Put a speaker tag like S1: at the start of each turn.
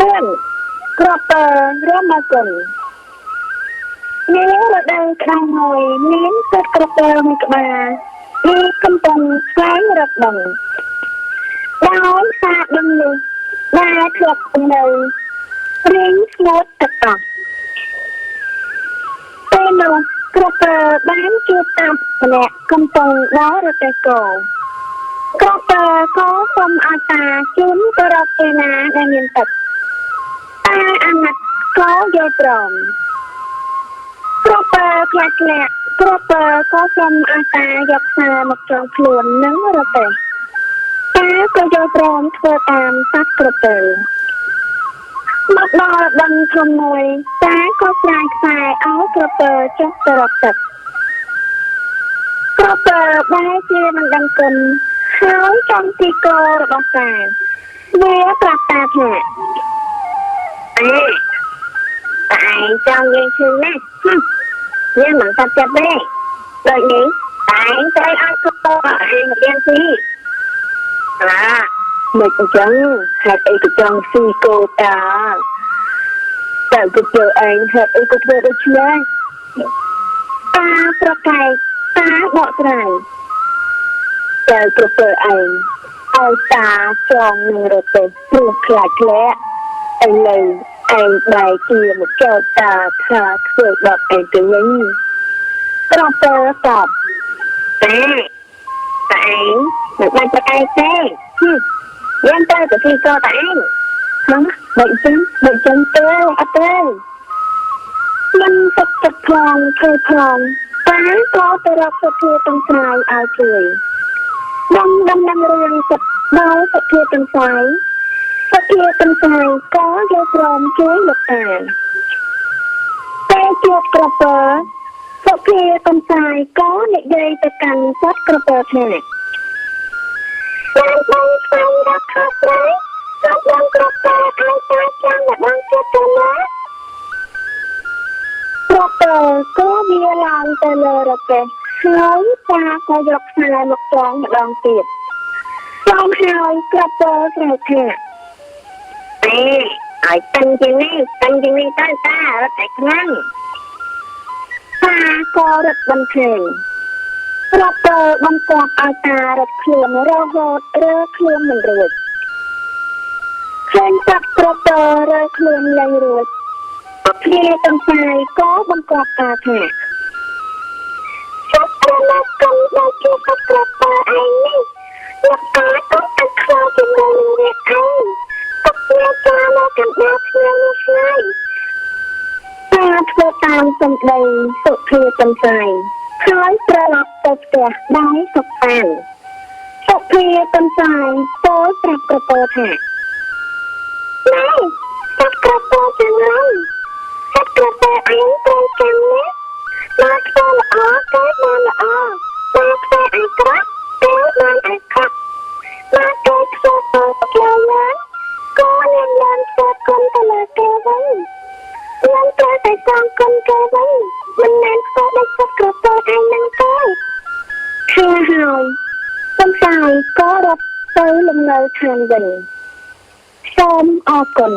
S1: រឿងក្របពើរមគុណនាងរដូវខ្លាំងមួយមានទឹកក្របពើមួយក្បាលពីកំពុងស្វែងរកដឹងដោយសារដឹងនេះដែលធ្លាប់នៅរៀងស្ងួតទឹកអស់ពេលនោះក្របពើបានជួបតាម្នាក់កំពុងបរទេះគោក្របពើក៏សូមឲ្យតាជូនទៅរកឯណាដែលមានទឹកតាអាណិតក៏យល់ព្រមក្របពើខ្លាចក្លាក់ក្របពើក៏សូមឲ្យតាយកខ្សែមកចងខ្លួននឹងរទេះតាក៏យល់ព្រមធ្វើតាមសាច់ក្របពើមកដល់បឹងធំមួយតាក៏ស្រាយខ្សែឲ្យក្របពើចុះទៅរកទឹកក្របពើបែរជាមិនដឹងគុណហើយចំទីគោរបស់តាវាប្រាប់តាថាតែឯងចង់យើងឈឺណាស់យើងមិនតាត់ចិត្តទេដូចនេះតែឯងត្រូវឲ្យកោឯងមករៀនស៊ីមិនអញ្ចឹងហេតុអីក៏ចង់ស៊ីគោតាតែទៅជើឯងហេតុអីក៏ធ្វើដូច្នេះតាប្រកែកតាបកស្រាយតែក៏ធ្វើឯងឲ្យតាចងនឹងរទេះព្រោះខ្លាចធ្លាក់ឥឡូវឯងបែរជាមកចោទតាថាធ្វើបាបឯងទៅវិញក្របពើតបតែឯងមិនបាច់ប្រកែកទេយើងត្រូវទៅទីកោតាឯងបើអញ្ចឹងទៅអត់ទេមិនសុខចិត្តផងធ្វើផងតាក៏ទៅរកសុភាទាំងស្រាយឲ្យជួយដំណឹងរឿងចិត្តដល់សុភាទាំងស្រាយសុភាទាំងស្រាយក៏យល់ព្រមជួយលោកតាតែជួបក្របពើសុភាទាំងស្រាយក៏និយាយទៅកាន់សត្វក្របពើថាបានស្វែងរកខុសត្រូវក៏បានក្របពើឲ្យតាចាំម្ដងទៀតទៅណាក្របពើក៏វាឡើងទៅលើរទេះហើយតាក៏យកខ្សែមកចងម្ដងទៀតចំហើយក្របពើស្រែកថាឲ្យតាំងជាងនេះទៅតារត់តែខ្លាំងតាក៏រត់បន្ថែមក្របពើបង្គាប់ឲ្យតារត់ខ្លួនរហូតរើខ្លួនមិនរួចឃើញសត្វក្របពើរើខ្លួនលែងរួចគ្នាទាំងស្រីក៏បង្គាប់តាថាចាប់ប្រមាថកុំដល់ជួបសត្វក្របពើឯងនេះលោកតាក៏អត់ខ្លាចជាមួយនឹងវាឯងទុកវាចាមកកណ្ដាលភ្នែកនេះឆ្ងាយតាធ្វើតាមសំដីសុភាទាំងស្រីហើយត្រឡប់ទៅផ្ទះដោយសុខសាន្តសុភាទាំងស្រីពោលប្រាប់ក្របពើថាណែសត្វក្របពើចឹងហើយសត្វក្របពើឯងត្រូវចាំណាមកធ្វើល្អក៏បានល្អមកធ្វើអាក្រក់ក៏បានអាក្រក់មកទៅធ្វើទៅផ្លូវក៏ឡើងធ្វើគុណទៅលើគេវិញឡើងត្រូវតែសងគុណគេវិញមិនមែនធ្វើដូចសត្វក្របពើឯងនឹងទេគឺហើយសំសាយក៏រត់ទៅលំនៅឋានវិញសូមអរគុណ